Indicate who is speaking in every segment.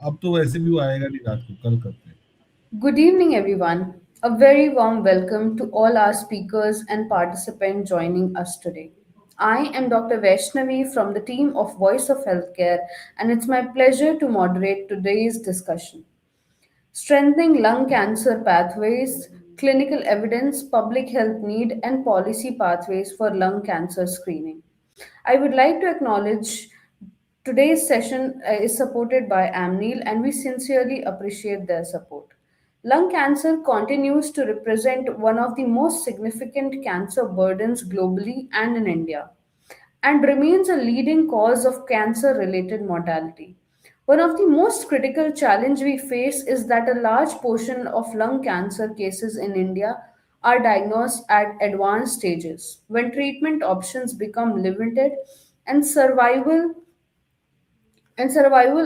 Speaker 1: अब तो वैसे भी वो आएगा नहीं रात को, कल करते हैं।
Speaker 2: Good evening, everyone. A very warm welcome to all our speakers and participants joining us today. I am Dr. Vaishnavi from the team of Voice of Healthcare, and it's my pleasure to moderate today's discussion. Strengthening lung cancer pathways, clinical evidence, public health need, and policy pathways for lung cancer screening. I would like to acknowledge today's session is supported by Amneal, and we sincerely appreciate their support. Lung cancer continues to represent one of the most significant cancer burdens globally and in India, and remains a leading cause of cancer related mortality. One of the most critical challenges we face is that a large portion of lung cancer cases in India are diagnosed at advanced stages when treatment options become limited and survival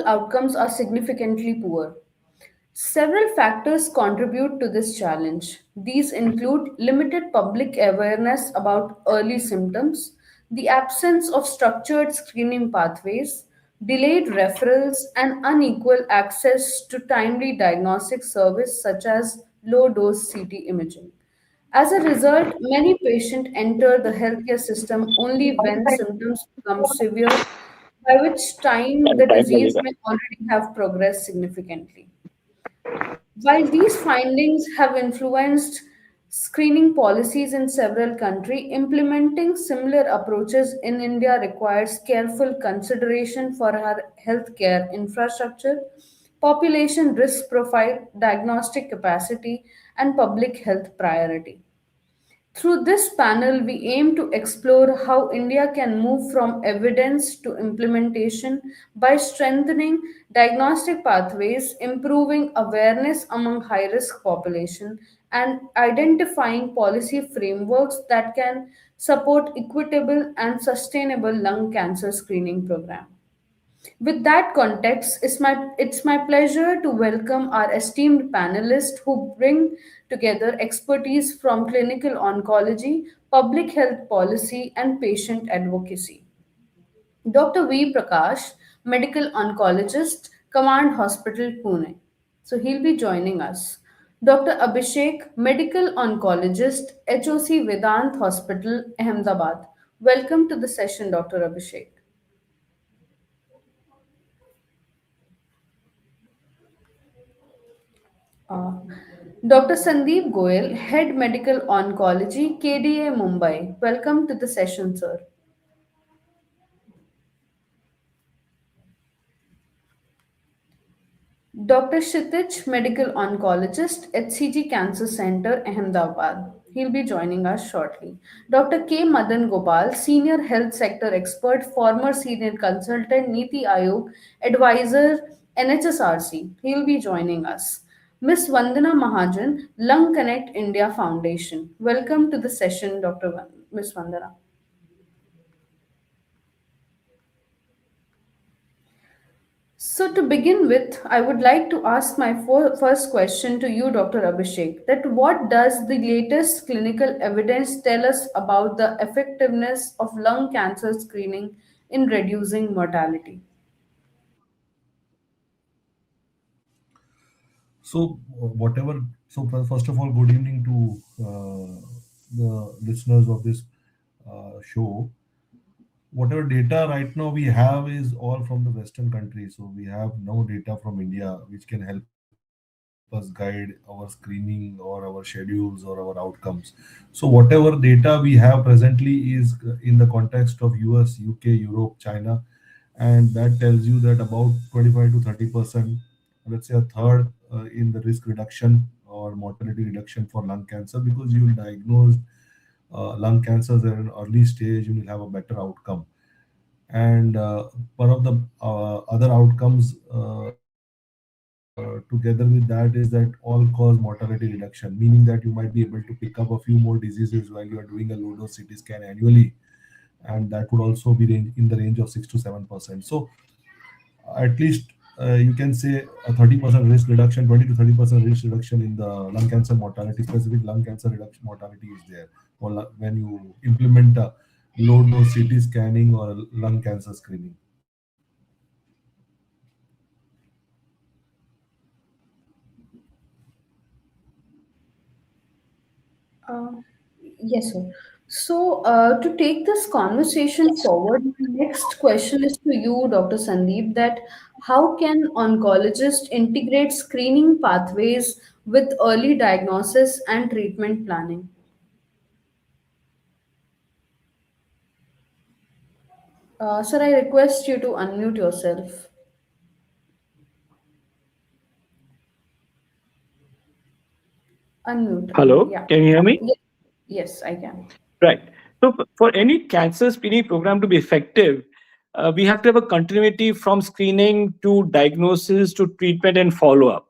Speaker 2: outcomes are significantly poor. Several factors contribute to this challenge. These include limited public awareness about early symptoms, the absence of structured screening pathways, delayed referrals, and unequal access to timely diagnostic service such as low dose CT imaging. As a result, many patients enter the healthcare system only when symptoms become severe, by which time the disease may already have progressed significantly. While these findings have influenced screening policies in several countries, implementing similar approaches in India requires careful consideration for our healthcare infrastructure, population risk profile, diagnostic capacity, and public health priority. Through this panel, we aim to explore how India can move from evidence to implementation by strengthening diagnostic pathways, improving awareness among high risk population, and identifying policy frameworks that can support equitable and sustainable lung cancer screening program. With that context, it's my pleasure to welcome our esteemed panelists who bring together expertise from clinical oncology, public health policy, and patient advocacy. Dr. V. Prakash, medical oncologist, Command Hospital, Pune. So he'll be joining us. Dr. Abhishek, medical oncologist, HOC Vedant Hospital, Ahmedabad. Welcome to the session, Dr. Abhishek. Uh, Dr. Sandeep Goyle, Head Medical Oncology, KDA Mumbai. Welcome to the session, sir. Dr. Kshitij, Medical Oncologist, HCG Cancer Center, Ahmedabad. He'll be joining us shortly. Dr. K. Madan Gopal, Senior Health Sector Expert, former Senior Consultant, Niti Ayog, Advisor, NHSRC. He'll be joining us. Miss Vandana Mahajan, Lung Connect India Foundation. Welcome to the session, Miss Vandana. So, to begin with, I would like to ask my first question to you, Dr. Abhishek, that what does the latest clinical evidence tell us about the effectiveness of lung cancer screening in reducing mortality?
Speaker 1: So, whatever. So, first of all, good evening to the listeners of this show. whatever data right now we have is all from the Western countries. So we have no data from India which can help us guide our screening or our schedules or our outcomes. So whatever data we have presently is in the context of US, UK, Europe, China, and that tells you that about 25 to 30%, let's say a third, in the risk reduction or mortality reduction for lung cancer, because you will diagnose lung cancers at an early stage, you will have a better outcome. And one of the other outcomes together with that is that all cause mortality reduction, meaning that you might be able to pick up a few more diseases while you are doing a low dose CT scan annually, and that would also be in the range of 6 to 7%. So at least you can say a 30% risk reduction, 20 to 30% risk reduction in the lung cancer mortality, specific lung cancer reduction mortality is there when you implement a low dose CT scanning or lung cancer screening.
Speaker 2: Uh, yes, sir. So, to take this conversation forward, my next question is to you, Dr. Sandeep, that how can oncologists integrate screening pathways with early diagnosis and treatment planning? Sir, I request you to unmute yourself. Unmute, unmute.
Speaker 3: Hello,
Speaker 2: Yeah.
Speaker 3: can you hear me?
Speaker 2: Ye- Yes, I can.
Speaker 3: Right. So, for any cancer screening program to be effective, we have to have a continuity from screening to diagnosis to treatment and follow up.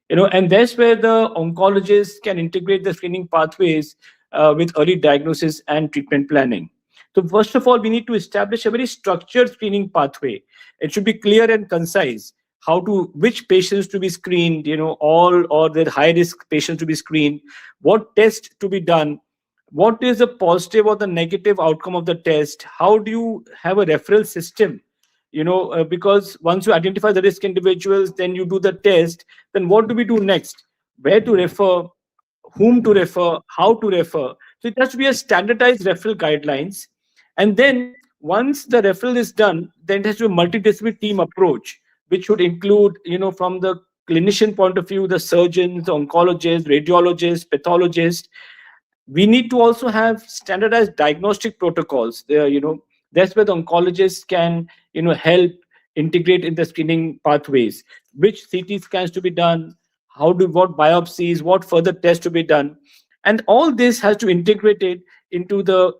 Speaker 3: And that's where the oncologist can integrate the screening pathways with early diagnosis and treatment planning. So first of all, we need to establish a very structured screening pathway. It should be clear and concise, how to which patients to be screened, all or the high risk patients to be screened, what test to be done, what is the positive or the negative outcome of the test, how do you have a referral system, because once you identify the risk individuals, then you do the test, then what do we do next, where to refer, whom to refer, how to refer. So it has to be a standardized referral guidelines. And then once the referral is done, then it has to be a multidisciplinary team approach, which should include, from the clinician point of view, the surgeons, the oncologists, radiologists, pathologists. We need to also have standardized diagnostic protocols. That's where the oncologists can, help integrate in the screening pathways, which CT scans to be done, what biopsies, what further tests to be done. And all this has to integrate it into the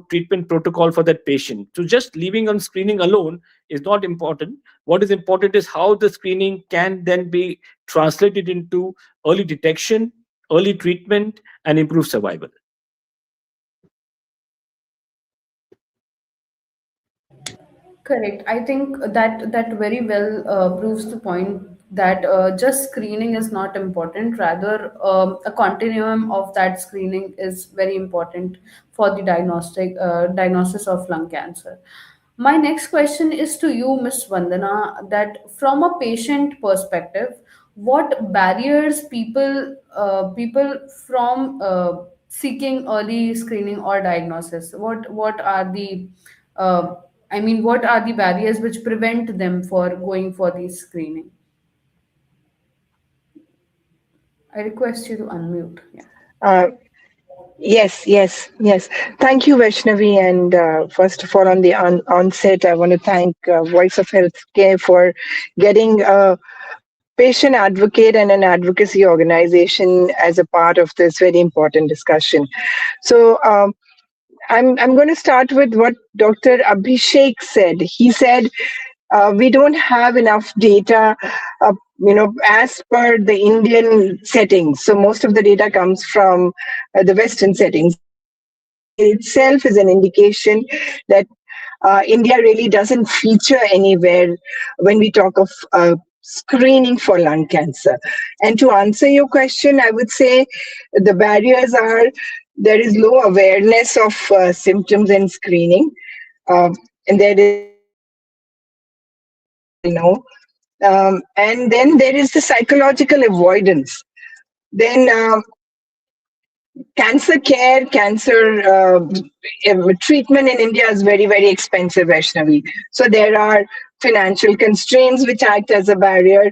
Speaker 3: treatment protocol for that patient. So just leaving on screening alone is not important. What is important is how the screening can then be translated into early detection, early treatment, and improve survival.
Speaker 2: Correct. I think that very well proves the point that just screening is not important. Rather, a continuum of that screening is very important for the diagnosis of lung cancer. My next question is to you, Ms. Vandana, that from a patient perspective, what barriers people from seeking early screening or diagnosis? What are the uh, what are the barriers which prevent them for going for the screening? I request you to unmute. Yeah.
Speaker 4: Uh, yes. Thank you, Vaishnavi. And first of all, on the onset, I want to thank Voice of Healthcare for getting a patient advocate and an advocacy organization as a part of this very important discussion. So, I'm going to start with what Dr. Abhishek said. He said we don't have enough data, as per the Indian settings. So most of the data comes from the Western settings. That itself is an indication that India really doesn't feature anywhere when we talk of screening for lung cancer. And to answer your question, I would say the barriers are there is low awareness of symptoms and screening, and there is no. And then there is the psychological avoidance. Then cancer care, cancer treatment in India is very, very expensive, Vaishnavi. So there are financial constraints which act as a barrier.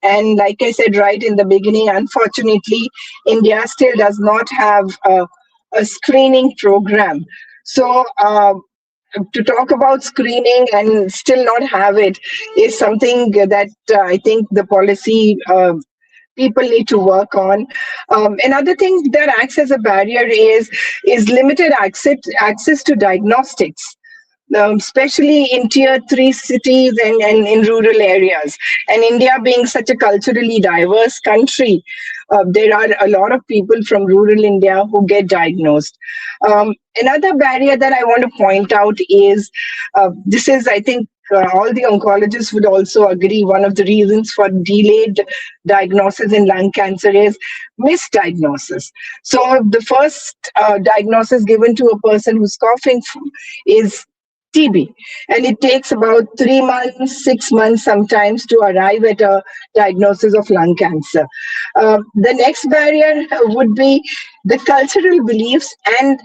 Speaker 4: And like I said right in the beginning, unfortunately, India still does not have a screening program. So to talk about screening and still not have it is something that I think the policy people need to work on. Another thing that acts as a barrier is limited access to diagnostics, especially in tier 3 cities and in rural areas. And India being such a culturally diverse country, there are a lot of people from rural India who get diagnosed. Another barrier that I want to point out is this is, I think, all the oncologists would also agree one of the reasons for delayed diagnosis in lung cancer is misdiagnosis. So the first diagnosis given to a person who's coughing is TB, and it takes about 3 months, 6 months sometimes to arrive at a diagnosis of lung cancer. The next barrier would be the cultural beliefs and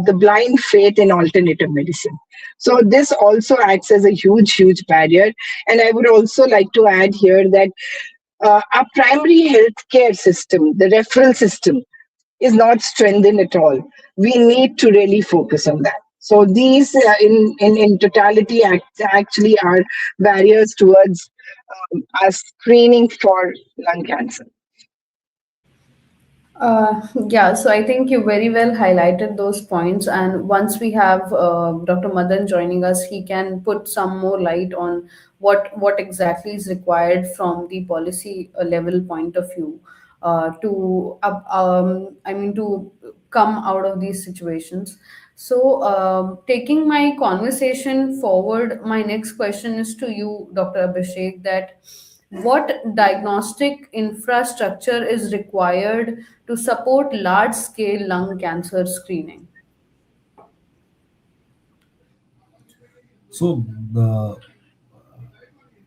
Speaker 4: the blind faith in alternative medicine. So this also acts as a huge, huge barrier. And I would also like to add here that our primary healthcare system, the referral system, is not strengthened at all. We need to really focus on that. So these, in totality, actually are barriers towards our screening for lung cancer.
Speaker 2: Yeah, so I think you very well highlighted those points. And once we have Dr. Madan joining us, he can put some more light on what exactly is required from the policy level point of view to come out of these situations. So, taking my conversation forward, my next question is to you, Dr. Abhishek, that what diagnostic infrastructure is required to support large scale lung cancer screening?
Speaker 1: So,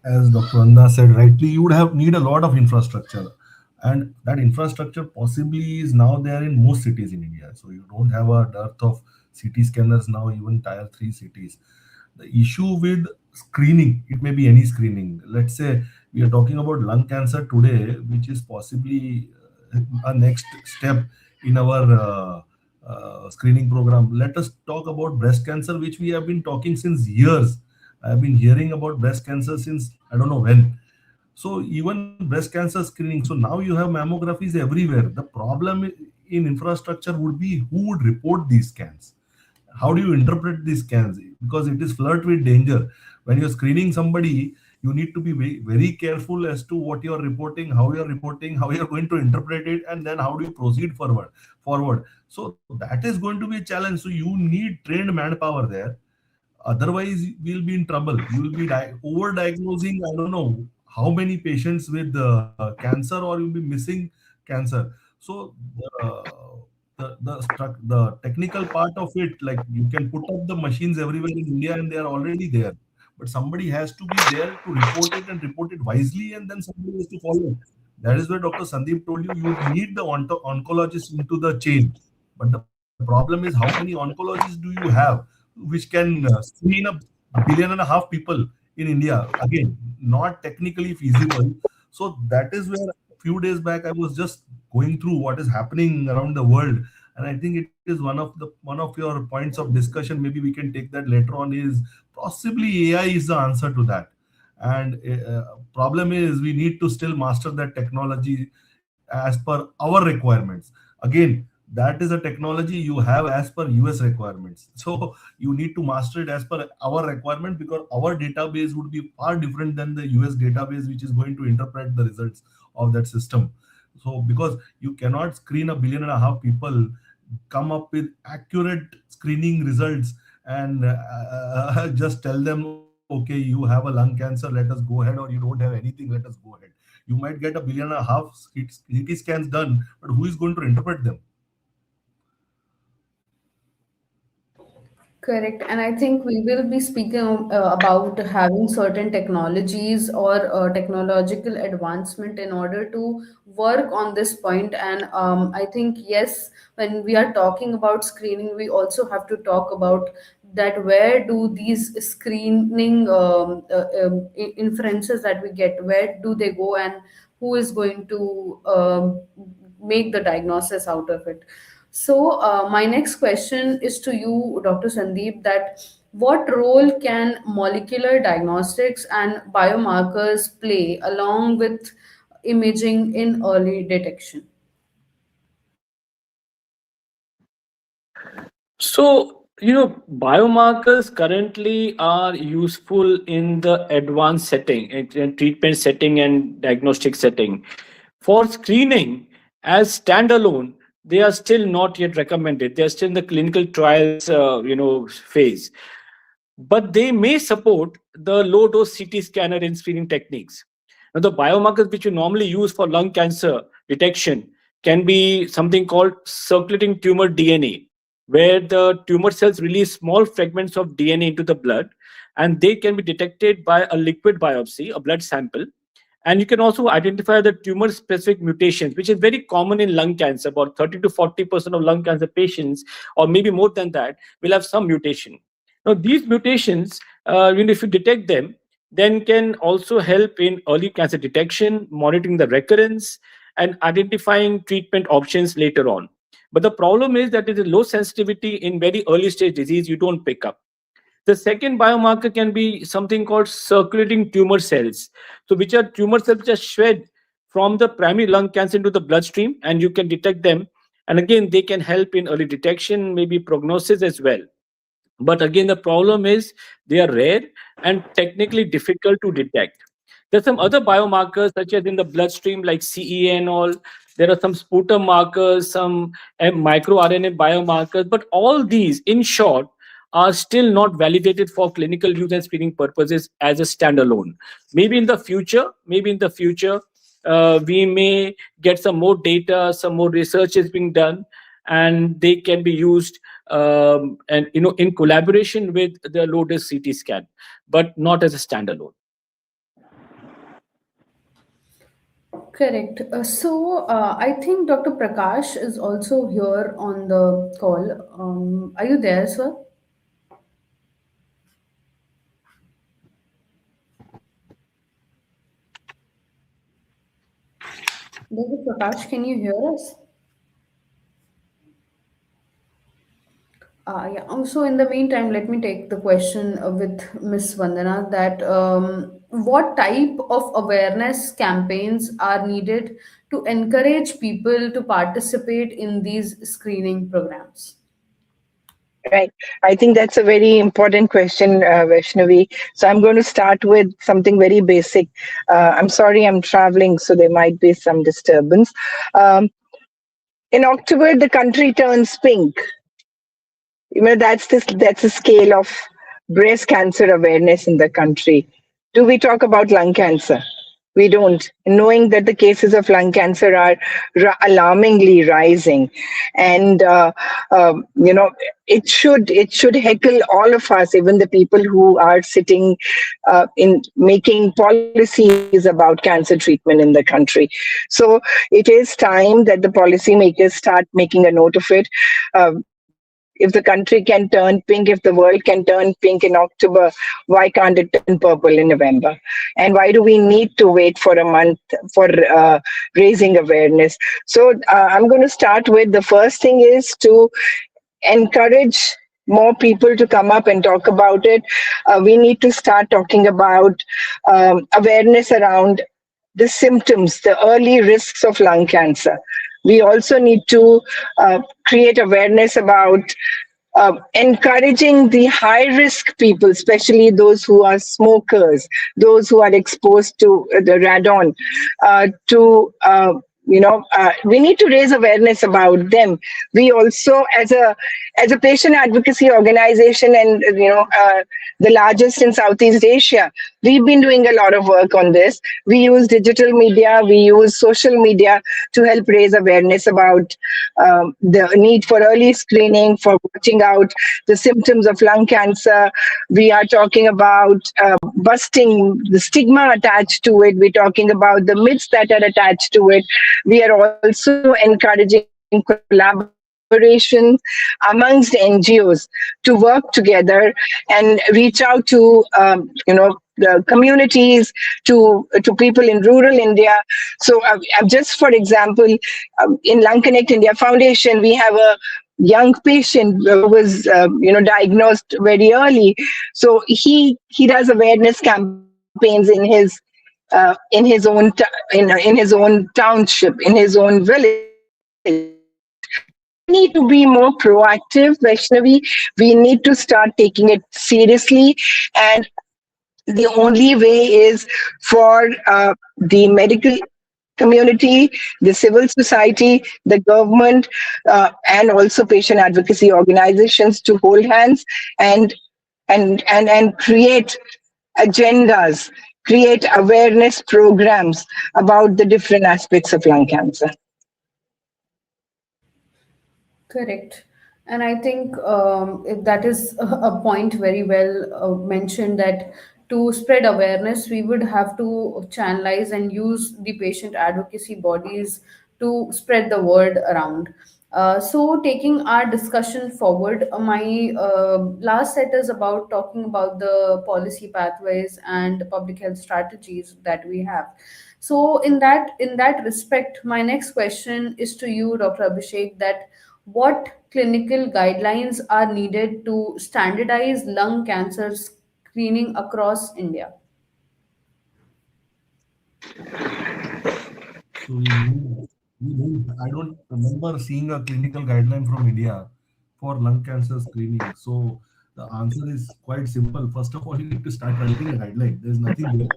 Speaker 1: as Dr. Anda said rightly, you would have need a lot of infrastructure, and that infrastructure possibly is now there in most cities in India. So you don't have a dearth of CT scanners now, even tier 3 cities. The issue with screening, it may be any screening. Let's say we are talking about lung cancer today, which is possibly a next step in our screening program. Let us talk about breast cancer, which we have been talking since years. I've been hearing about breast cancer since I don't know when. So even breast cancer screening. So now you have mammographies everywhere. The problem in infrastructure would be who would report these scans. How do you interpret these scans? Because it is flirt with danger. When you're screening somebody, you need to be very careful as to what you're reporting, how you're going to interpret it, and then how do you proceed forward. So that is going to be a challenge. So you need trained manpower there. Otherwise, we'll be in trouble. You will be over diagnosing, I don't know how many patients with cancer, or you'll be missing cancer. So the technical part of it, like you can put up the machines everywhere in India and they are already there, but somebody has to be there to report it and report it wisely, and then somebody has to follow it. That is where Dr. Sandeep told you you need the oncologist into the chain. But the problem is, how many oncologists do you have which can screen a billion and a half people in India? Again, not technically feasible. So that is where a few days back I was just going through what is happening around the world, and I think it is one of your points of discussion. Maybe we can take that later on. Is possibly AI is the answer to that, and problem is we need to still master that technology as per our requirements. Again, that is a technology you have as per US requirements. So you need to master it as per our requirement, because our database would be far different than the US database, which is going to interpret the results of that system. So because you cannot screen a billion and a half people, come up with accurate screening results, and just tell them, okay, you have a lung cancer, let us go ahead, or you don't have anything, let us go ahead. You might get a billion and a half CT scans done, but who is going to interpret them?
Speaker 2: Correct. And I think we will be speaking about having certain technologies or technological advancement in order to work on this point. And I think, yes, when we are talking about screening, we also have to talk about that where do these screening inferences that we get, where do they go, and who is going to make the diagnosis out of it. So, my next question is to you, Dr. Sandeep, that what role can molecular diagnostics and biomarkers play along with imaging in early detection?
Speaker 3: So, biomarkers currently are useful in the advanced setting, in treatment setting and diagnostic setting. For screening, as standalone, they are still not yet recommended. They are still in the clinical trials, phase. But they may support the low dose CT scanner in screening techniques. Now, the biomarkers which you normally use for lung cancer detection can be something called circulating tumor DNA, where the tumor cells release small fragments of DNA into the blood, and they can be detected by a liquid biopsy, a blood sample. And you can also identify the tumor specific mutations, which is very common in lung cancer. About 30 to 40% of lung cancer patients, or maybe more than that, will have some mutation. Now, these mutations, if you detect them, then can also help in early cancer detection, monitoring the recurrence, and identifying treatment options later on. But the problem is that it is low sensitivity in very early stage disease, you don't pick up. The second biomarker can be something called circulating tumor cells. So, which are tumor cells which are shed from the primary lung cancer into the bloodstream, and you can detect them. And again, they can help in early detection, maybe prognosis as well. But again, the problem is they are rare and technically difficult to detect. There's some other biomarkers, such as in the bloodstream, like CEA and all. There are some sputum markers, some microRNA biomarkers, but all these, in short, are still not validated for clinical use and screening purposes as a standalone. Maybe in the future, we may get some more data, some more research is being done, and they can be used, and in collaboration with the low dose CT scan, but not as a standalone.
Speaker 2: Correct. I think Dr. Prakash is also here on the call. Are you there, sir? Dr. Prakash, can you hear us? Yeah. So in the meantime, let me take the question with Miss Vandana that what type of awareness campaigns are needed to encourage people to participate in these screening programs?
Speaker 4: Right. I think that's a very important question, Vaishnavi. So I'm going to start with something very basic. I'm sorry, I'm traveling, so there might be some disturbance. Um, in October, the country turns pink. That's a scale of breast cancer awareness in the country. Do we talk about lung cancer? We don't, knowing that the cases of lung cancer are alarmingly rising. And it should heckle all of us, even the people who are sitting in making policies about cancer treatment in the country. So it is time that the policymakers start making a note of it. If the country can turn pink, if the world can turn pink in October, why can't it turn purple in November? And why do we need to wait for a month for raising awareness? So I'm going to start with the first thing is to encourage more people to come up and talk about it. We need to start talking about awareness around the symptoms, the early risks of lung cancer. We also need to create awareness about encouraging the high risk people, especially those who are smokers, those who are exposed to the radon, to we need to raise awareness about them. We also, as a patient advocacy organization, and the largest in Southeast Asia, we've been doing a lot of work on this. We use digital media, we use social media to help raise awareness about the need for early screening, for watching out the symptoms of lung cancer. We are talking about busting the stigma attached to it. We're talking about the myths that are attached to it. We are also encouraging collaboration amongst NGOs to work together and reach out to the communities, to people in rural India. So just for example, in Lung Connect India Foundation, we have a young patient who was diagnosed very early. So he does awareness campaigns in his own in his own township, in his own village. So we need to be more proactive, Vaishnavi. We need to start taking it seriously, and the only way is for the medical community, the civil society, the government, and also patient advocacy organizations to hold hands and and create agendas, create awareness programs about the different aspects of lung cancer.
Speaker 2: Correct. And I think that is a point very well mentioned, that to spread awareness, we would have to channelize and use the patient advocacy bodies to spread the word around. So, taking our discussion forward, my last set is about talking about the policy pathways and public health strategies that we have. So, in that respect, my next question is to you, Dr. Abhishek, that what clinical guidelines are needed to standardize lung cancer screening across India?
Speaker 1: So I don't remember seeing a clinical guideline from India for lung cancer screening. So the answer is quite simple. First of all, you need to start writing a guideline. There's nothing there.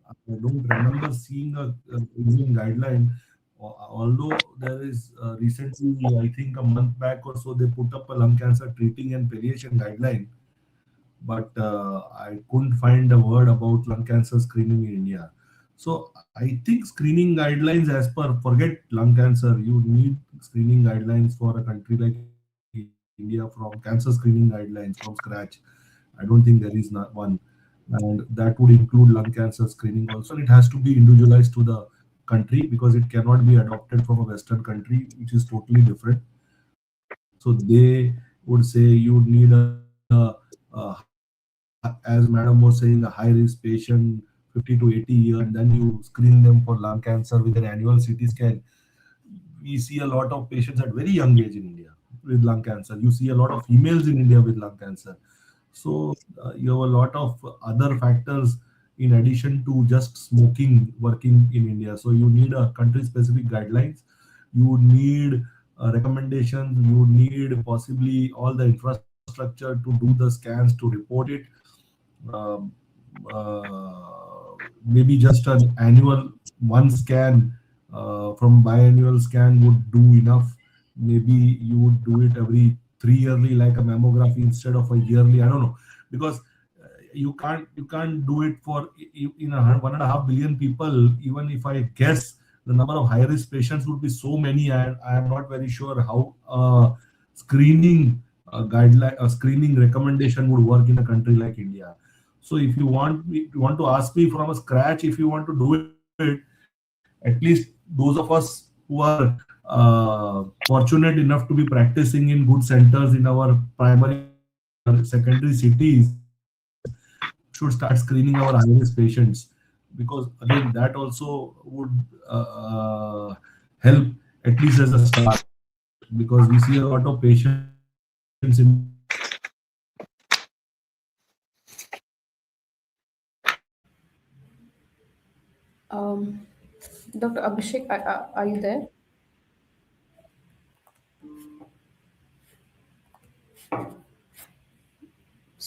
Speaker 1: I don't remember seeing a Indian guideline. Although there is recently, I think a month back or so, they put up a lung cancer treating and palliation guideline, but I couldn't find a word about lung cancer screening in India. So I think screening guidelines, as per, forget lung cancer, you need screening guidelines for a country like India, from cancer screening guidelines from scratch. I don't think there is not one, and that would include lung cancer screening also, and it has to be individualized to the country because it cannot be adopted from a Western country, which is totally different. So they would say you would need as madam was saying, a high risk patient, 50 to 80 years, and then you screen them for lung cancer with an annual CT scan. We see a lot of patients at very young age in India with lung cancer. You see a lot of females in India with lung cancer. So you have a lot of other factors in addition to just smoking working in India. So you need a country specific guidelines. You would need recommendations. You would need possibly all the infrastructure to do the scans to report it. Um, Maybe just an annual one scan from biannual scan would do enough. Maybe you would do it every 3 yearly like a mammography instead of a yearly. I don't know, because you can't do it for in a 1.5 billion people. Even if I guess the number of high risk patients would be so many, I am not very sure how screening guideline a screening recommendation would work in a country like India. So if you want to ask me from a scratch, if you want to do it, at least those of us who are fortunate enough to be practicing in good centers in our primary or secondary cities should start screening our high risk patients, because again that also would help, at least as a start, because we see a lot of patients in India with lung cancer who are very young age.
Speaker 2: Um, Dr. Abhishek, are you there?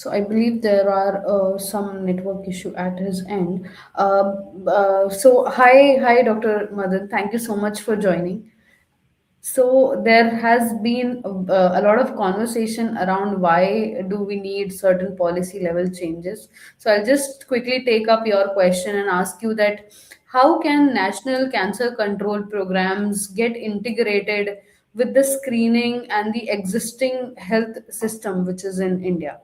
Speaker 2: So I believe there are some network issue at his end. So hi, Dr. Madan. Thank you so much for joining. So there has been a lot of conversation around why do we need certain policy level changes. So I'll just quickly take up your question and ask you that how can national cancer control programs get integrated with the screening and the existing health system which is in India?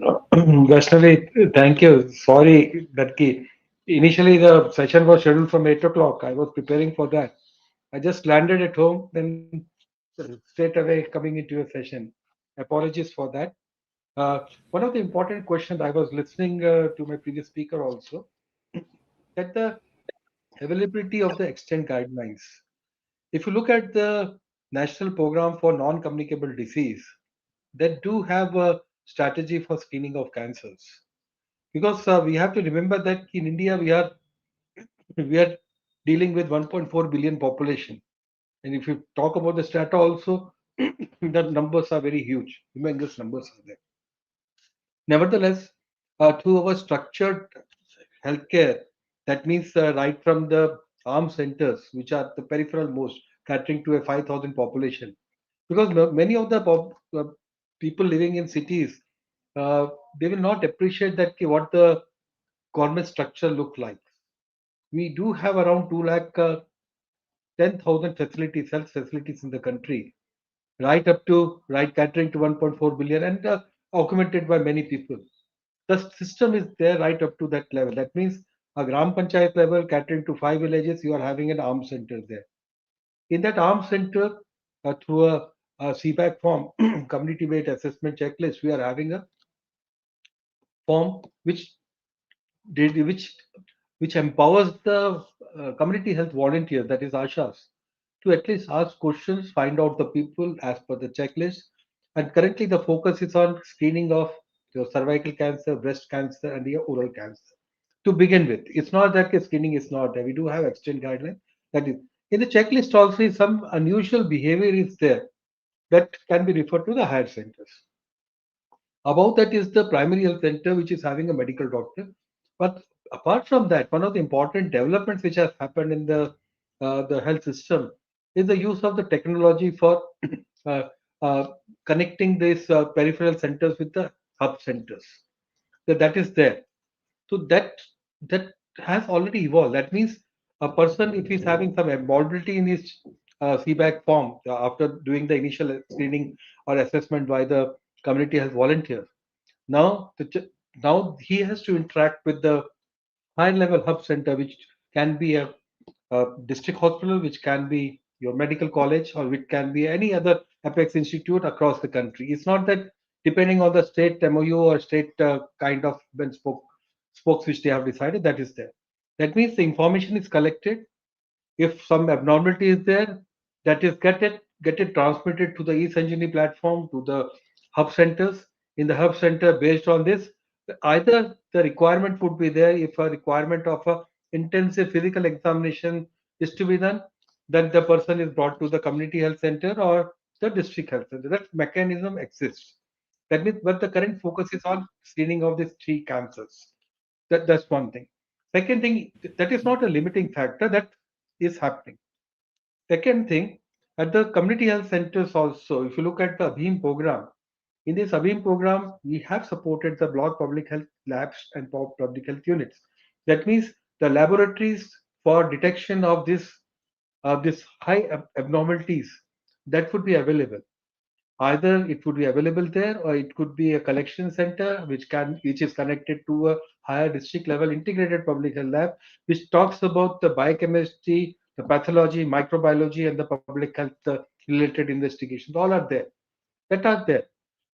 Speaker 5: Vaishnavi, thank you. Sorry that initially the session was scheduled from 8 o'clock. I was preparing for that. I just landed at home, then straight away coming into your session. Apologies for that. One of the important questions I was listening to my previous speaker also, that the availability of the extent guidelines. If you look at the National Program for Non-Communicable Disease, they do have a strategy for screening of cancers. Because we have to remember that in India we are dealing with 1.4 billion population, and if you talk about the strata also, the numbers are very huge. Humongous numbers are there. Nevertheless, through our structured healthcare, that means right from the arm centers, which are the peripheral most, catering to a 5,000 population. Because many of the people living in cities, uh, they will not appreciate that what the government structure look like. We do have around 2 lakh 10,000 facilities, health facilities in the country, right up to right catering to 1.4 billion and augmented by many people. The system is there right up to that level. That means a Gram Panchayat level catering to 5 villages, you are having an arm center there. In that arm center, through a CPAC form, community-based assessment checklist, we are having a form did, which which empowers the community health volunteers, that is ASHAs, to at least ask questions, find out the people as per the checklist. And currently, the focus is on screening of your cervical cancer, breast cancer, and the oral cancer. To begin with, it's not that the screening is not there. We do have extent guidelines. That is in the checklist also. Some unusual behavior is there that can be referred to the higher centers. Above that is the primary health center, which is having a medical doctor. But apart from that, one of the important developments which has happened in the health system is the use of the technology for uh, uh, connecting these peripheral centers with the hub centers. So that is there. So that has already evolved. That means a person, if he's having some abnormality in his CBAC form after doing the initial screening or assessment by the community health volunteer, now, now he has to interact with the high level hub center, which can be a district hospital, which can be your medical college, or which can be any other Apex institute across the country. It's not that depending on the state MOU or state kind of spokes which they have decided, that is there. That means the information is collected. If some abnormality is there, that is get it transmitted to the e-Sanjeevani platform, to the hub centers. In the hub center, based on this, either the requirement would be there. If a requirement of a intensive physical examination is to be done, then the person is brought to the community health center or the district health center. That mechanism exists. That means, but the current focus is on screening of these three cancers. That's one thing. Second thing, that is not a limiting factor. That is happening. Second thing, at the community health centers also, if you look at the Abhim program, in this Abhim program, we have supported the block public health labs and public health units. That means the laboratories for detection of this high abnormalities that would be available. Either it would be available there, or it could be a collection center which is connected to a higher district level integrated public health lab, which talks about the biochemistry, the pathology, microbiology, and the public health related investigations. All are there. That are there.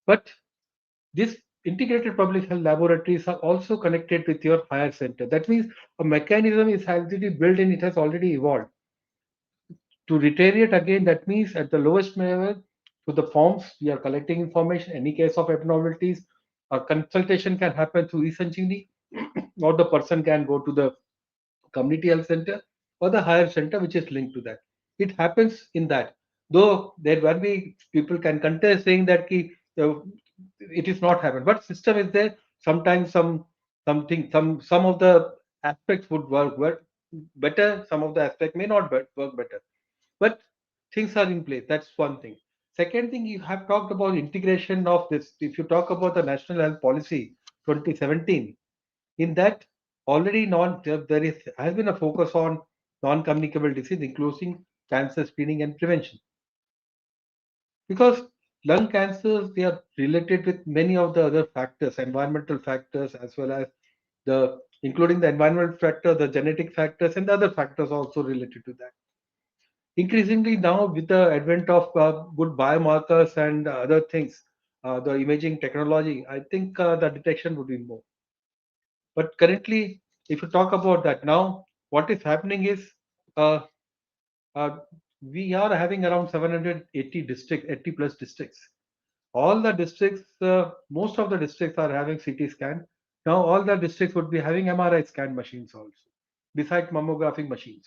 Speaker 5: But these integrated public health laboratories are also connected with your higher center. That means a mechanism is already built in, it has already evolved. To reiterate again, that means at the lowest level, to the forms, we are collecting information. Any case of abnormalities, a consultation can happen through e-Sanjeevani, or the person can go to the community health center or the higher center, which is linked to that. It happens in that. Though there will be people can contest saying that it is not happened. But system is there. Sometimes some of the aspects would work better. Some of the aspect may not work better. But things are in place. That's one thing. Second thing, you have talked about integration of this. If you talk about the National Health Policy 2017, in that already there is has been a focus on non-communicable disease, including cancer screening and prevention. Because lung cancers, they are related with many of the other factors, environmental factors, as well as the including the environmental factor, the genetic factors, and the other factors also related to that. Increasingly now, with the advent of good biomarkers and other things, the imaging technology, I think the detection would be more. But currently, if you talk about that now, what is happening is uh, uh, we are having around 780 districts, 80 plus districts. All the districts, most of the districts are having CT scan. Now all the districts would be having MRI scan machines also, besides mammographic machines.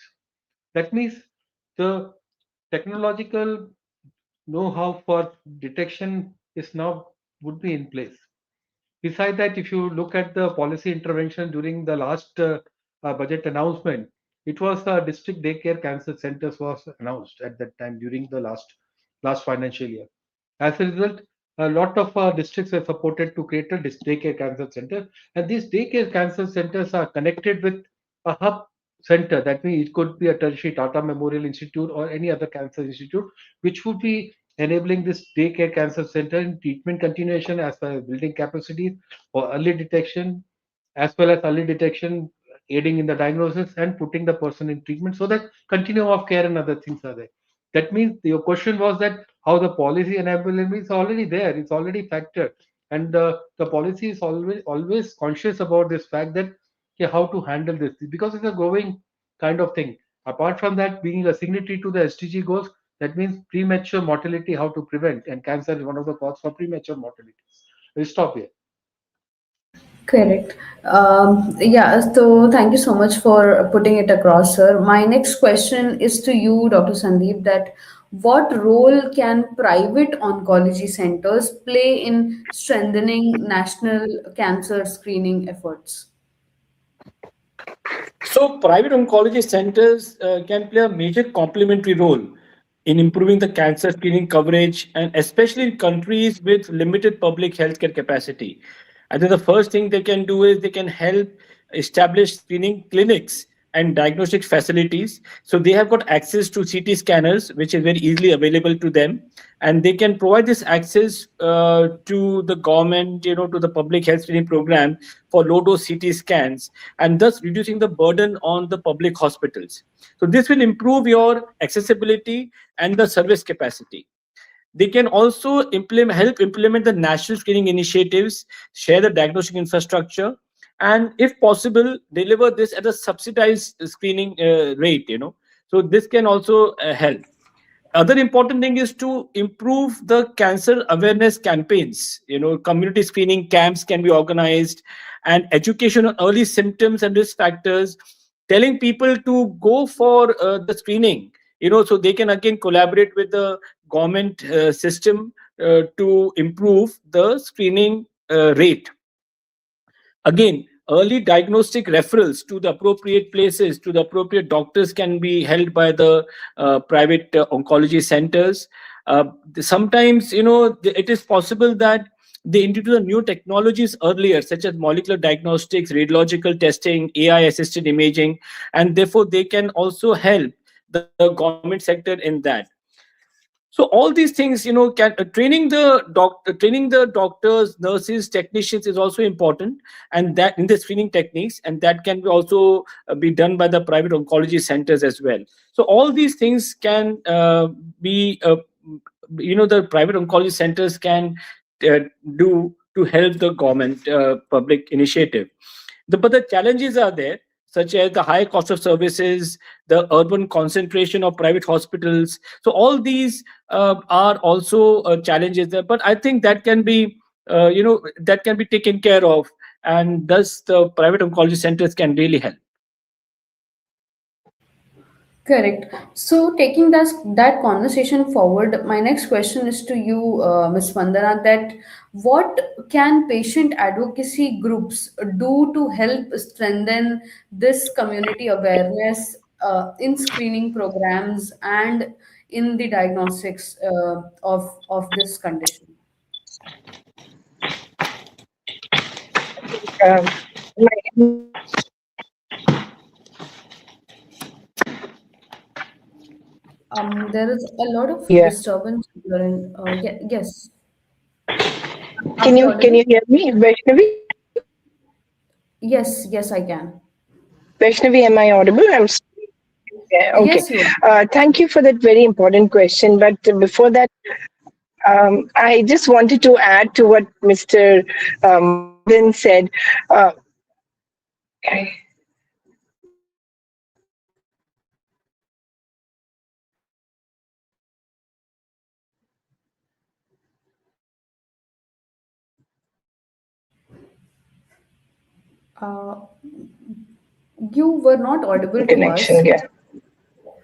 Speaker 5: That means the technological know-how for detection is now would be in place. Besides that, if you look at the policy intervention during the last budget announcement, it was district daycare cancer centers was announced at that time during the last financial year. As a result, a lot of districts were supported to create a daycare cancer center, and these daycare cancer centers are connected with a hub center. That means it could be a tertiary Tata Memorial Institute or any other cancer institute, which would be enabling this daycare cancer center in treatment continuation as well as building capacities for early detection, as well as early detection, aiding in the diagnosis and putting the person in treatment so that continuum of care and other things are there. That means your question was that how the policy enablement is already there, it's already factored, and the policy is always conscious about this fact that okay, how to handle this because it's a growing kind of thing. Apart from that, being a signatory to the SDG goals, that means premature mortality, how to prevent, and cancer is one of the causes for premature mortality. We'll stop here.
Speaker 2: Correct. Yeah, so thank you so much for putting it across, sir. My next question is to you, Dr. Sandeep, that what role can private oncology centers play in strengthening national cancer screening efforts?
Speaker 3: So, private oncology centers can play a major complementary role in improving the cancer screening coverage, and especially in countries with limited public healthcare capacity. I think the first thing they can do is they can help establish screening clinics and diagnostic facilities. So they have got access to CT scanners, which is very easily available to them, and they can provide this access to the government, to the public health screening program for low dose CT scans, and thus reducing the burden on the public hospitals. So this will improve your accessibility and the service capacity. They can also help implement the national screening initiatives, share the diagnostic infrastructure, and if possible, deliver this at a subsidized screening rate. So this can also help. Other important thing is to improve the cancer awareness campaigns. Community screening camps can be organized, and education on early symptoms and risk factors, telling people to go for the screening, so they can again collaborate with the government system to improve the screening rate. Again, early diagnostic referrals to the appropriate places, to the appropriate doctors, can be held by the private oncology centers. Sometimes, it is possible that they introduce the new technologies earlier, such as molecular diagnostics, radiological testing, AI assisted imaging, and therefore they can also help the government sector in that. So all these things, can training the doctors, nurses, technicians is also important, and that in the screening techniques, and that can be also be done by the private oncology centers as well. So all these things can be the private oncology centers can uh, do to help the government public initiative. But the challenges are there, such as the high cost of services, the urban concentration of private hospitals. So all these are also challenges there. But I think that can be, that can be taken care of, and thus the private oncology centers can really help.
Speaker 2: Correct. So, taking that conversation forward, my next question is to you, Ms. Vandana, that what can patient advocacy groups do to help strengthen this community awareness in screening programs and in the diagnostics of this condition?
Speaker 4: Um, my-
Speaker 2: There is a lot of
Speaker 4: yeah.
Speaker 2: disturbance here. Yes. Are
Speaker 4: Can
Speaker 2: we
Speaker 4: you
Speaker 2: audible?
Speaker 4: hear me, Vaishnavi?
Speaker 2: Yes, yes, I can.
Speaker 4: Vaishnavi, am I audible? Yeah, okay.
Speaker 2: Yes, you are.
Speaker 4: Thank you for that very important question. But before that, I just wanted to add to what Mr. Madan said. Uh,
Speaker 2: Uh, you were not audible to
Speaker 4: connection,
Speaker 2: us.
Speaker 4: yeah.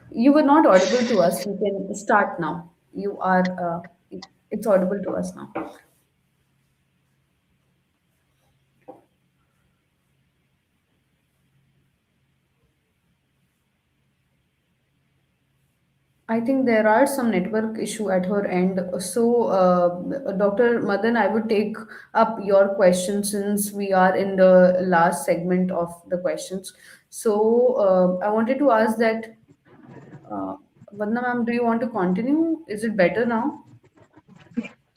Speaker 2: You were not audible to us. You can start now. You are. It's audible to us now. I think there are some network issue at her end. So, Dr. Madan, I would take up your question since we are in the last segment of the questions. So, I wanted to ask that, uh, Vandana ma'am, do you want to continue? Is it better now?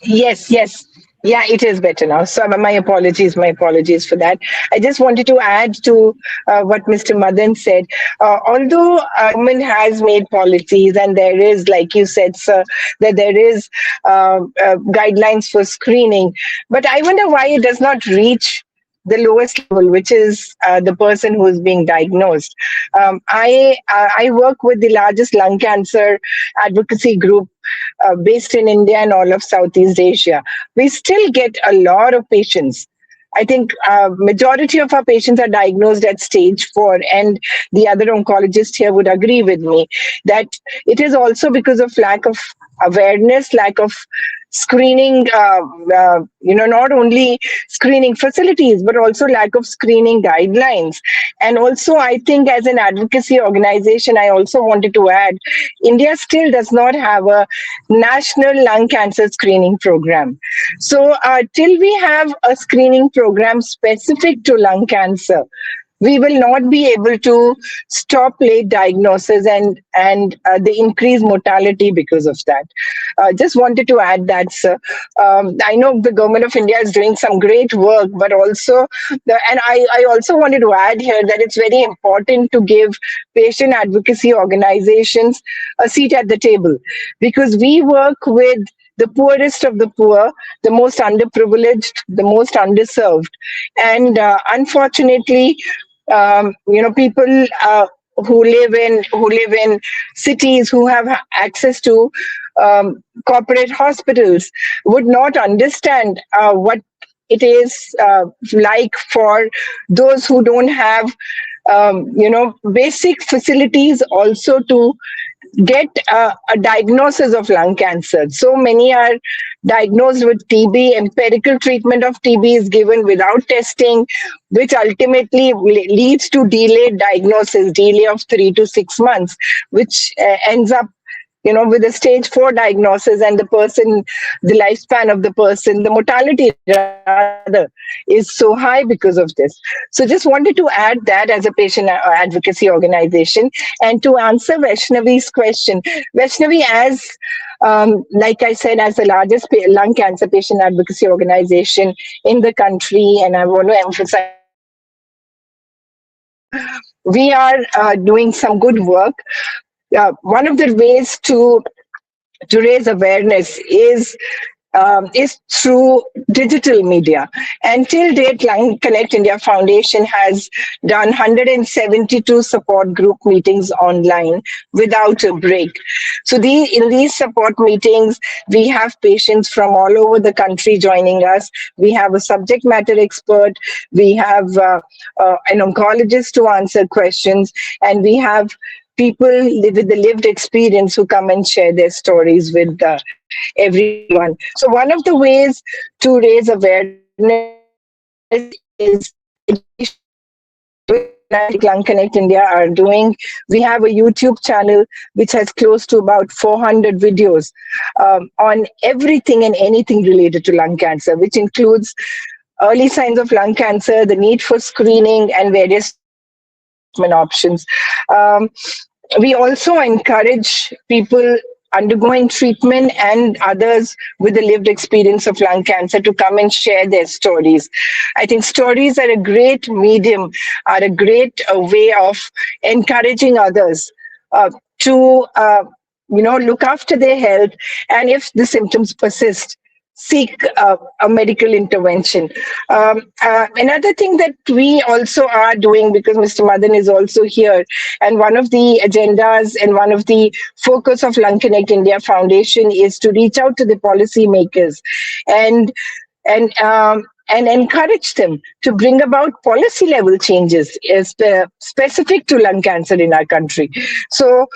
Speaker 4: Yes, yes. Yeah, it is better now. So my apologies for that. I just wanted to add to what Mr. Madan said. Although government has made policies and there is, like you said, sir, that there is guidelines for screening, but I wonder why it does not reach the lowest level, which is the person who is being diagnosed. I work with the largest lung cancer advocacy group based in India and all of Southeast Asia. We still get a lot of patients. I think majority of our patients are diagnosed at stage 4, and the other oncologist here would agree with me that it is also because of lack of awareness, lack of screening. Not only screening facilities, but also lack of screening guidelines. And also, I think as an advocacy organization, I also wanted to add, India still does not have a national lung cancer screening program. So, till we have a screening program specific to lung cancer, we will not be able to stop late diagnosis and the increased mortality because of that. Just wanted to add that, sir. I know the government of India is doing some great work, but also I also wanted to add here that it's very important to give patient advocacy organizations a seat at the table, because we work with the poorest of the poor, the most underprivileged, the most underserved, and unfortunately, people who live in cities, who have access to corporate hospitals, would not understand what it is like for those who don't have basic facilities also to get a diagnosis of lung cancer. So many are diagnosed with TB. Empirical treatment of TB is given without testing, which ultimately leads to delayed diagnosis, delay of 3 to 6 months, which ends up with a stage 4 diagnosis, and the lifespan of the person, the mortality rather, is so high because of this. So just wanted to add that as a patient advocacy organization. And to answer Vaishnavi's question, Vaishnavi, as like I said, as the largest lung cancer patient advocacy organization in the country, and I want to emphasize that we are doing some good work. One of the ways to raise awareness is through digital media. And till date, Lung Connect India Foundation has done 172 support group meetings online without a break. So in these support meetings, we have patients from all over the country joining us. We have a subject matter expert. We have an oncologist to answer questions, and we have people with the lived experience who come and share their stories with everyone. So one of the ways to raise awareness is education, which Diagnostic Lung Connect India are doing. We have a YouTube channel which has close to about 400 videos on everything and anything related to lung cancer, which includes early signs of lung cancer, the need for screening, and various treatment options. We also encourage people undergoing treatment and others with the lived experience of lung cancer to come and share their stories. I think stories are a great medium, are a great way of encouraging others to look after their health, and if the symptoms persist, seek a medical intervention. Another thing that we also are doing, because Mr. Madan is also here, and one of the agendas and one of the focus of Lung Connect India Foundation is to reach out to the policymakers and and encourage them to bring about policy level changes specific to lung cancer in our country. So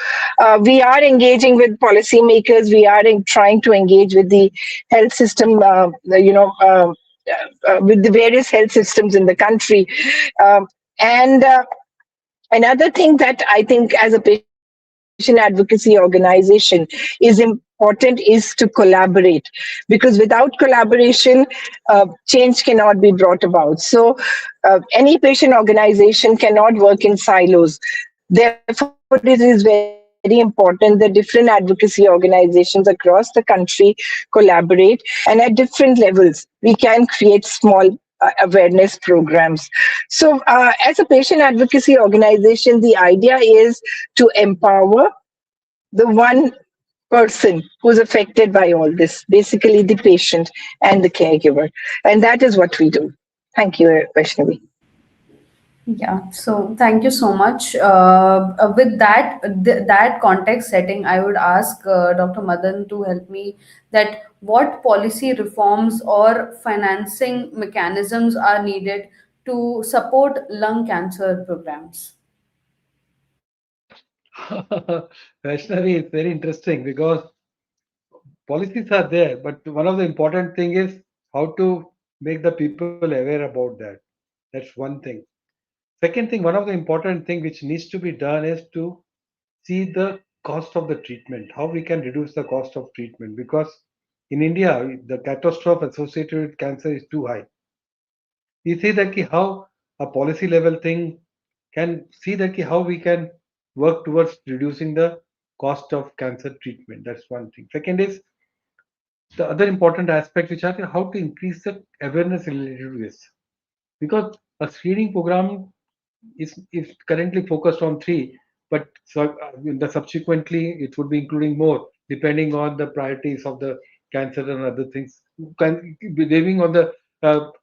Speaker 4: we are engaging with policymakers. We are trying to engage with the health system. With the various health systems in the country. And Another thing that I think as a patient advocacy organization is important is to collaborate, because without collaboration, change cannot be brought about. So any patient organization cannot work in silos. Therefore, it is very important that different advocacy organizations across the country collaborate, and at different levels, we can create small awareness programs. So, as a patient advocacy organization, the idea is to empower the one person who's affected by all this, basically the patient and the caregiver. And that is what we do. Thank you, Vaishnavi.
Speaker 2: Yeah, so thank you so much. With that context setting, I would ask Dr. Madan to help me that what policy reforms or financing mechanisms are needed to support lung cancer programs.
Speaker 5: Vaishnavi, it's very interesting because policies are there, but one of the important thing is how to make the people aware about that. That's one thing. Second thing, one of the important thing which needs to be done is to see the cost of the treatment, how we can reduce the cost of treatment, because in India the catastrophe associated with cancer is too high. We see that how a policy level thing can see that how we can work towards reducing the cost of cancer treatment. That's one thing. Second is the other important aspect, which are how to increase the awareness related to this, because a screening program is currently focused on three, but in the subsequently it would be including more depending on the priorities of the cancer and other things. Can be living on the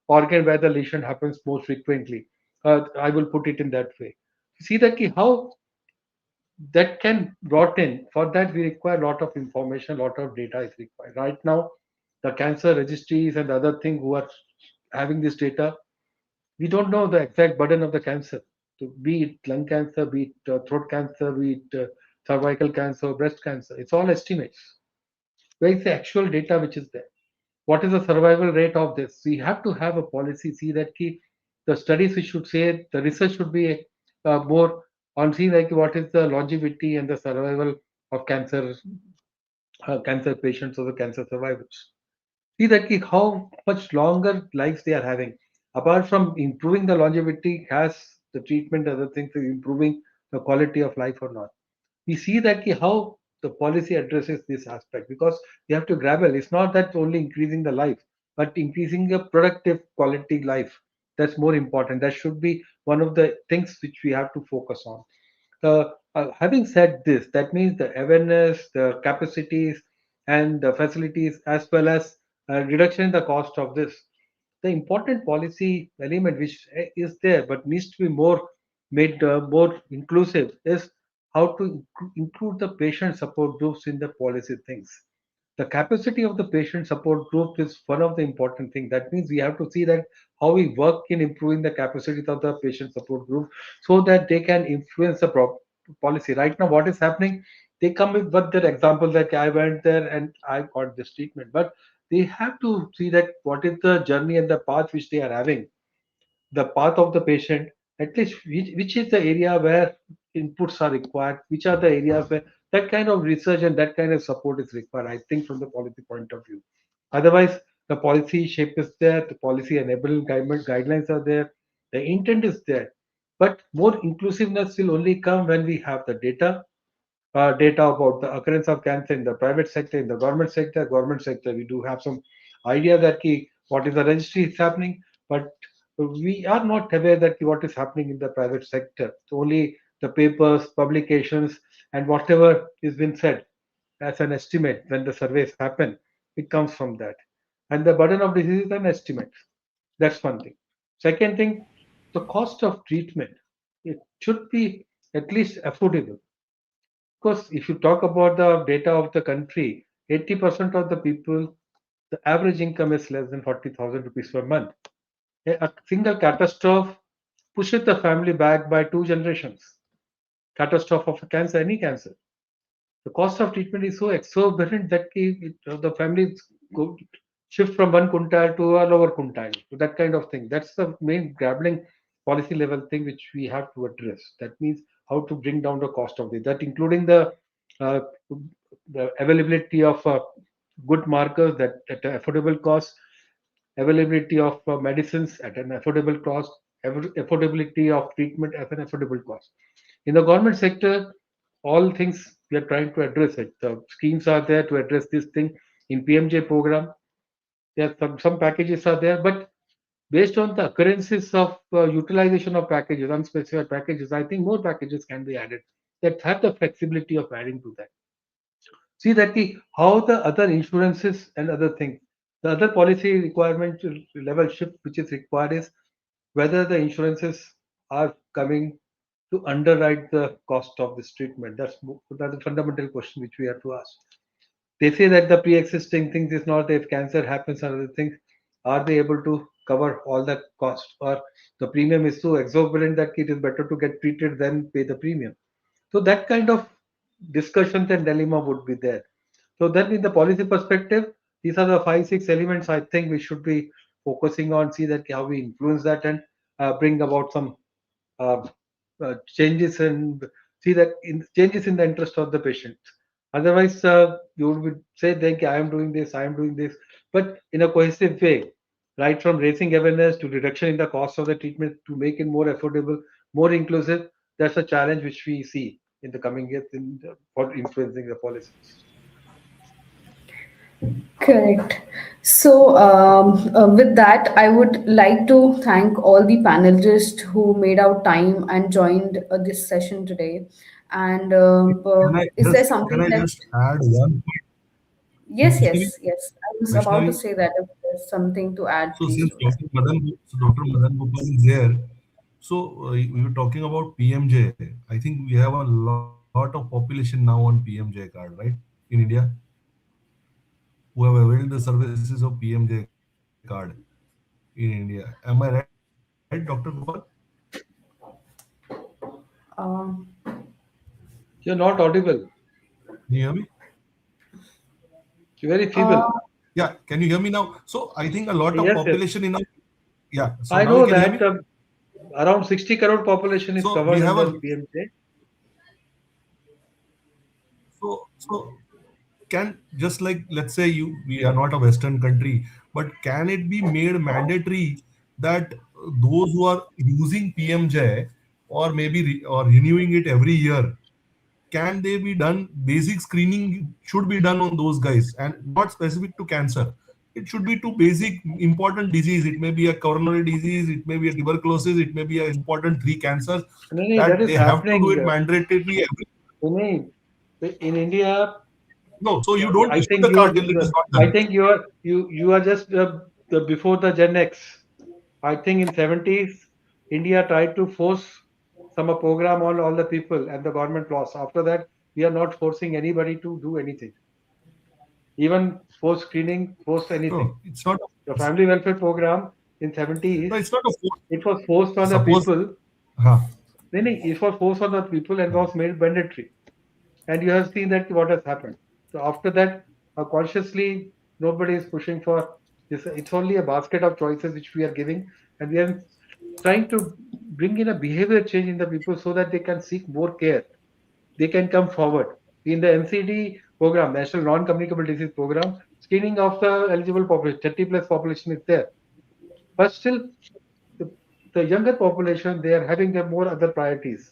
Speaker 5: organ where the lesion happens most frequently. I will put it in that way. See that how that can brought in. For that we require a lot of information, a lot of data is required. Right now, the cancer registries and other thing who are having this data, we don't know the exact burden of the cancer. So be it lung cancer, be it throat cancer, be it cervical cancer, breast cancer. It's all estimates. Where is the actual data which is there? What is the survival rate of this? We have to have a policy. See that the studies we should say the research should be more on see like what is the longevity and the survival of cancer patients or the cancer survivors. See that how much longer lives they are having. Apart from improving the longevity, has the treatment other things improving the quality of life or not? We see that how the policy addresses this aspect, because you have to grapple. It's not that only increasing the life, but increasing the productive quality life. That's more important. That should be one of the things which we have to focus on. Having said this, that means the awareness, the capacities, and the facilities, as well as reduction in the cost of this. The important policy element which is there but needs to be more made more inclusive is how to include the patient support groups in the policy things. The capacity of the patient support group is one of the important things. That means we have to see that how we work in improving the capacities of the patient support group so that they can influence the policy. Right now, what is happening? They come with their example that I went there and I got this treatment, but they have to see that what is the journey and the path which they are having, the path of the patient, at least which is the area where inputs are required, which are the areas where that kind of research and that kind of support is required, I think, from the policy point of view. Otherwise, the policy shape is there, the policy enabling guidelines are there, the intent is there. But more inclusiveness will only come when we have the data about the occurrence of cancer in the private sector, in the government sector. Government sector, we do have some idea that what is the registry is happening, but we are not aware that what is happening in the private sector. So only the papers, publications, and whatever is been said as an estimate when the surveys happen, it comes from that. And the burden of disease is an estimate. That's one thing. Second thing, the cost of treatment. It should be at least affordable, because if you talk about the data of the country, 80% of the people, the average income is less than 40,000 rupees per month. A single catastrophe pushes the family back by two generations. Catastrophe of a cancer, any cancer. The cost of treatment is so exorbitant that the families go shift from one quintile to a lower quintile. So that kind of thing. That's the main grappling policy level thing which we have to address. That means how to bring down the cost of it. That including uh, the availability of good markers that at an affordable cost, availability of medicines at an affordable cost, affordability of treatment at an affordable cost. In the government sector, all things we are trying to address it. The schemes are there to address this thing. In PMJ program, there are some packages are there, but based on the occurrences of utilization of packages, unspecified packages, I think more packages can be added that have the flexibility of adding to that. See that how the other insurances and other things, the other policy requirement level shift which is required is whether the insurances are coming to underwrite the cost of this treatment. That's the fundamental question which we have to ask. They say that the pre-existing things is not, if cancer happens and other things, are they able to cover all that cost, or the premium is so exorbitant that it is better to get treated than pay the premium. So that kind of discussions and dilemma would be there. So then in the policy perspective, these are the 5 6 elements I think we should be focusing on, see that how we influence that and bring about some uh, changes, and see that in changes in the interest of the patient. Otherwise, you would say that I am doing this, I am doing this, but in a cohesive way, right from raising awareness to reduction in the cost of the treatment to make it more affordable, more inclusive. That's a challenge which we see in the coming years for influencing the policies.
Speaker 2: Correct. So, with that, I would like to thank all the panelists who made out time and joined this session today. And is there
Speaker 1: Can
Speaker 2: something
Speaker 1: I
Speaker 2: that?
Speaker 1: just add one point,
Speaker 2: Yes,
Speaker 1: Vaishnavi?
Speaker 2: yes, yes. I was about to
Speaker 1: Vaishnavi,
Speaker 2: say that if there's something to add,
Speaker 1: so
Speaker 2: please
Speaker 1: since
Speaker 2: do that.
Speaker 1: Dr. Madan Gopal is there, so we were talking about PMJ. I think we have a lot of population now on PMJ card, right? In India, who have availed the services of PMJ card in India. Am I right, Dr. Gopal?
Speaker 2: Uh,
Speaker 5: You're not audible.
Speaker 1: Can you hear me?
Speaker 5: You're very
Speaker 2: uh,
Speaker 5: feeble.
Speaker 1: Yeah, can you hear me now? So I think a lot of
Speaker 5: Yes, yes.
Speaker 1: population in our, yeah. So
Speaker 5: I
Speaker 1: now you
Speaker 5: know
Speaker 1: can hear
Speaker 5: that
Speaker 1: me.
Speaker 5: around 60 crore population is
Speaker 1: So we
Speaker 5: covered
Speaker 1: have
Speaker 5: under
Speaker 1: a
Speaker 5: PMJ.
Speaker 1: so can, just like, let's say we are not a Western country, but can it be made mandatory that those who are using PMJ, or maybe or renewing it every year, can they be done, basic screening should be done on those guys, and not specific to cancer. It should be to basic important disease. It may be a coronary disease, it may be a tuberculosis, it may be an important three cancers,
Speaker 5: No, no, that
Speaker 1: that
Speaker 5: is
Speaker 1: they have to do
Speaker 5: happening.
Speaker 1: it mandatorily every.
Speaker 5: No, in India,
Speaker 1: No, so you don't
Speaker 5: I
Speaker 1: issue
Speaker 5: think
Speaker 1: the card till it is not
Speaker 5: I
Speaker 1: done.
Speaker 5: think you are just the before the Gen X. I think in 70s, India tried to force some program on all the people, and the government lost. After that, we are not forcing anybody to do anything, even force screening, force anything.
Speaker 1: No, it's not.
Speaker 5: The family welfare program in 70s,
Speaker 1: No, it's not a force.
Speaker 5: it was forced on the
Speaker 1: Suppose,
Speaker 5: people.
Speaker 1: huh.
Speaker 5: It was forced on the people and was made mandatory. And you have seen that what has happened. So after that, consciously, nobody is pushing for this. It's only a basket of choices which we are giving, and we are trying to bring in a behavior change in the people so that they can seek more care. They can come forward. In the NCD program, National Non-Communicable Disease Program, screening of the eligible population, 30 plus population is there. But still, the, the younger population, they are having their more other priorities.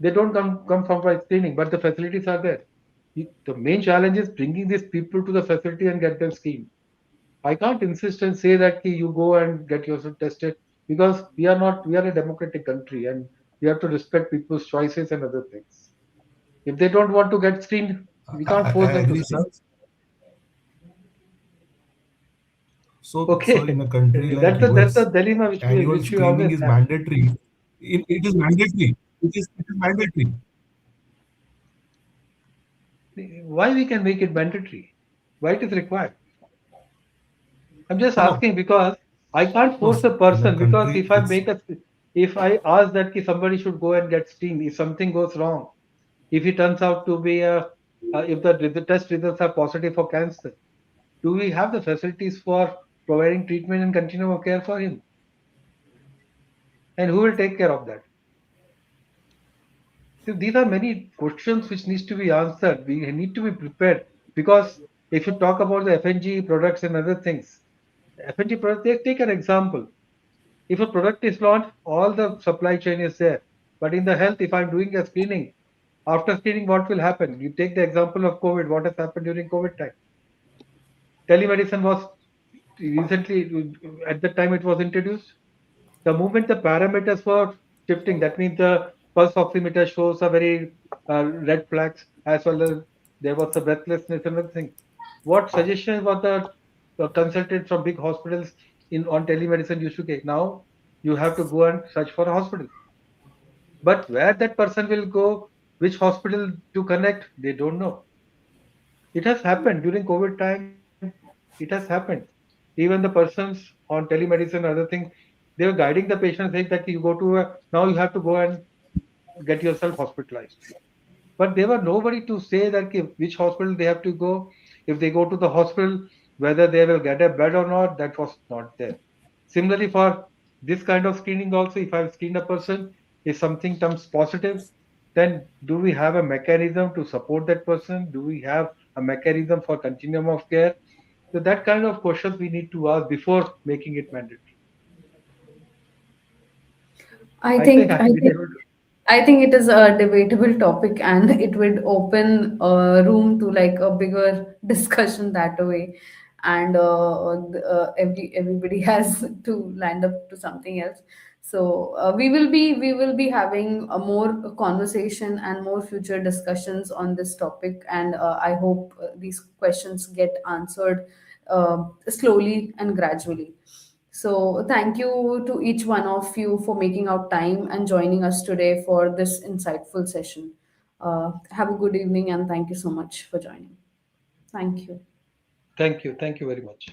Speaker 5: They don't come from by screening, but the facilities are there. The main challenge is bringing these people to the facility and get them screened. I can't insist and say that you go and get yourself tested because we are a democratic country and we have to respect people's choices and other things. If they don't want to get screened, we can't
Speaker 1: I
Speaker 5: force them to
Speaker 1: agree,
Speaker 5: screen.
Speaker 1: sir. So
Speaker 5: Okay,
Speaker 1: in a country like
Speaker 5: that's the
Speaker 1: US,
Speaker 5: dilemma
Speaker 1: annual
Speaker 5: which we
Speaker 1: screening
Speaker 5: always
Speaker 1: is
Speaker 5: have.
Speaker 1: mandatory. It is mandatory. It is mandatory.
Speaker 5: Why we can make it mandatory? Why it is required? I'm just
Speaker 1: No, no,
Speaker 5: asking because I can't
Speaker 1: no.
Speaker 5: force a
Speaker 1: In a
Speaker 5: person because
Speaker 1: country, it's
Speaker 5: if I ask that somebody should go and get screened, if something goes wrong, if it turns out to be if the test results are positive for cancer, do we have the facilities for providing treatment and continuum of care for him? And who will take care of that? So these are many questions which needs to be answered. We need to be prepared because if you talk about the FNG products and other things, FNG products, take an example. If a product is launched, all the supply chain is there. But in the health, if I'm doing a screening, after screening, what will happen? You take the example of COVID. What has happened during COVID time? Telemedicine was recently, at the time it was introduced. The moment the parameters were shifting, that means the pulse oximeter shows a very red flags as well as there was a breathlessness and everything. What suggestions were the consultants from big hospitals in on telemedicine used to get? Now you have to go and search for a hospital. But where that person will go, which hospital to connect, they don't know. It has happened during COVID time. It has happened. Even the persons on telemedicine, other things, they were guiding the patient saying that you go to now you have to go and get yourself hospitalized. But there were nobody to say that which hospital they have to go. If they go to the hospital, whether they will get a bed or not, that was not there. Similarly, for this kind of screening also, if I've screened a person, if something comes positive, then do we have a mechanism to support that person? Do we have a mechanism for continuum of care? So that kind of questions we need to ask before making it mandatory.
Speaker 2: I
Speaker 5: I think
Speaker 2: think
Speaker 5: I've
Speaker 2: I
Speaker 5: been
Speaker 2: think
Speaker 5: able to.
Speaker 2: I think it is a debatable topic, and it would open room to like a bigger discussion that way. And everybody has to land up to something else. So we will be having a more conversation and more future discussions on this topic. And I hope these questions get answered slowly and gradually. So, thank you to each one of you for making out time and joining us today for this insightful session. Have a good evening and thank you so much for joining. Thank you.
Speaker 5: Thank you. Thank you very much.